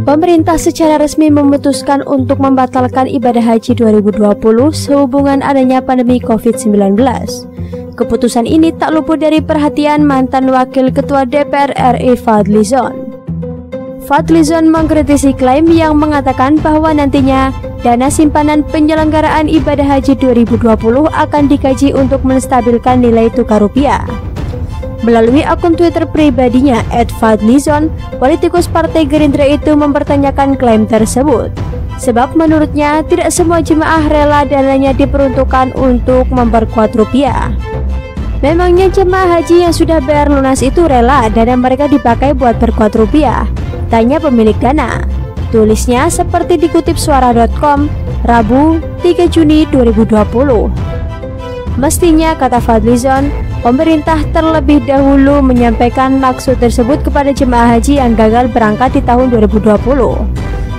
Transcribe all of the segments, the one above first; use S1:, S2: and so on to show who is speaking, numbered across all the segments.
S1: Pemerintah secara resmi memutuskan untuk membatalkan ibadah haji 2020 sehubungan adanya pandemi COVID-19. Keputusan ini tak luput dari perhatian mantan Wakil Ketua DPR RI Fadlizon. Fadlizon mengkritisi klaim yang mengatakan bahwa nantinya dana simpanan penyelenggaraan ibadah haji 2020 akan dikaji untuk menstabilkan nilai tukar rupiah. Melalui akun Twitter pribadinya @fadlizon, politikus Partai Gerindra itu mempertanyakan klaim tersebut. Sebab menurutnya tidak semua jemaah rela dananya diperuntukkan untuk memperkuat rupiah. Memangnya jemaah haji yang sudah bayar lunas itu rela dana mereka dipakai buat perkuat rupiah? Tanya pemilik dana. Tulisnya seperti dikutip suara.com, Rabu 3 Juni 2020. Mestinya, kata Fadlizon, pemerintah terlebih dahulu menyampaikan maksud tersebut kepada jemaah haji yang gagal berangkat di tahun 2020.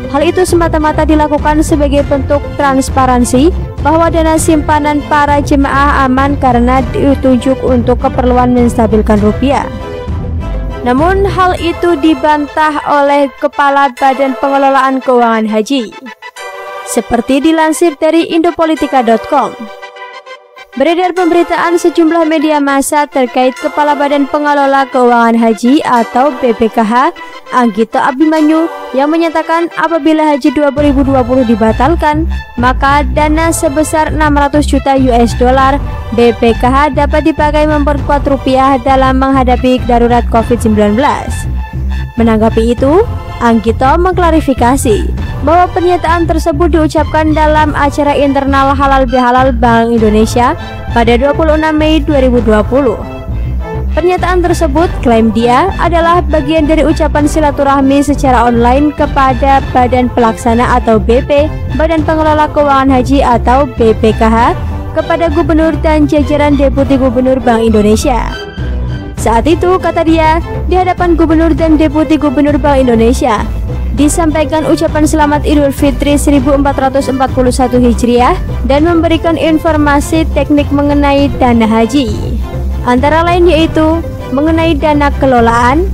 S1: Hal itu semata-mata dilakukan sebagai bentuk transparansi bahwa dana simpanan para jemaah aman karena ditunjuk untuk keperluan menstabilkan rupiah. Namun hal itu dibantah oleh Kepala Badan Pengelolaan Keuangan Haji. Seperti dilansir dari indopolitika.com. Beredar pemberitaan sejumlah media massa terkait Kepala Badan Pengelola Keuangan Haji atau BPKH, Anggito Abimanyu, yang menyatakan apabila haji 2020 dibatalkan, maka dana sebesar 600 juta US dollar BPKH dapat dipakai memperkuat rupiah dalam menghadapi darurat COVID-19. Menanggapi itu, Anggito mengklarifikasi bahwa pernyataan tersebut diucapkan dalam acara internal Halal Bihalal Bank Indonesia pada 26 Mei 2020. Pernyataan tersebut, klaim dia, adalah bagian dari ucapan silaturahmi secara online kepada Badan Pelaksana atau BP, Badan Pengelola Keuangan Haji atau BPKH, kepada Gubernur dan jajaran Deputi Gubernur Bank Indonesia. Saat itu, kata dia, di hadapan Gubernur dan Deputi Gubernur Bank Indonesia, disampaikan ucapan selamat Idul Fitri 1441 Hijriah dan memberikan informasi teknik mengenai dana haji. Antara lain yaitu mengenai dana kelolaan,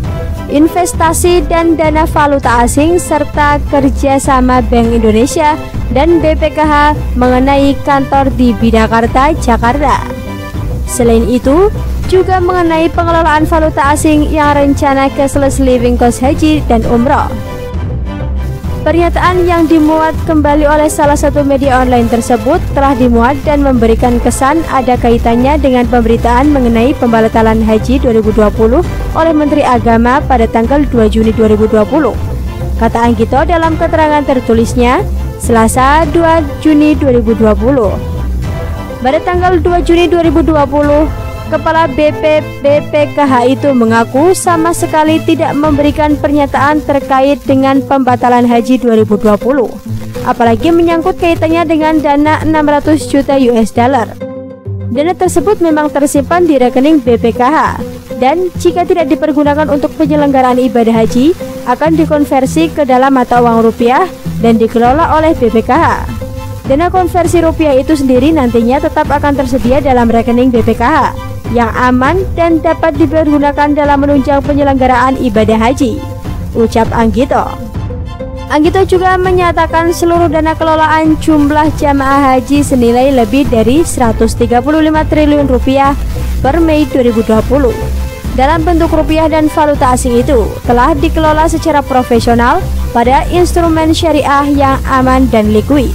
S1: investasi dan dana valuta asing serta kerjasama Bank Indonesia dan BPKH mengenai kantor di Bidakara, Jakarta. Selain itu, juga mengenai pengelolaan valuta asing yang rencana cashless living cost haji dan umroh. Pernyataan yang dimuat kembali oleh salah satu media online tersebut telah dimuat dan memberikan kesan ada kaitannya dengan pemberitaan mengenai pembatalan haji 2020 oleh Menteri Agama pada tanggal 2 Juni 2020. Kata Anggito dalam keterangan tertulisnya, Selasa 2 Juni 2020. Pada tanggal 2 Juni 2020, Kepala BPKH itu mengaku sama sekali tidak memberikan pernyataan terkait dengan pembatalan haji 2020, apalagi menyangkut kaitannya dengan dana 600 juta US dollar. Dana tersebut memang tersimpan di rekening BPKH dan jika tidak dipergunakan untuk penyelenggaraan ibadah haji akan dikonversi ke dalam mata uang rupiah dan dikelola oleh BPKH. Dana konversi rupiah itu sendiri nantinya tetap akan tersedia dalam rekening BPKH yang aman dan dapat dipergunakan dalam menunjang penyelenggaraan ibadah haji, ucap Anggito. Anggito juga menyatakan seluruh dana kelolaan jumlah jamaah haji senilai lebih dari 135 triliun rupiah per Mei 2020 dalam bentuk rupiah dan valuta asing itu telah dikelola secara profesional pada instrumen syariah yang aman dan likuid.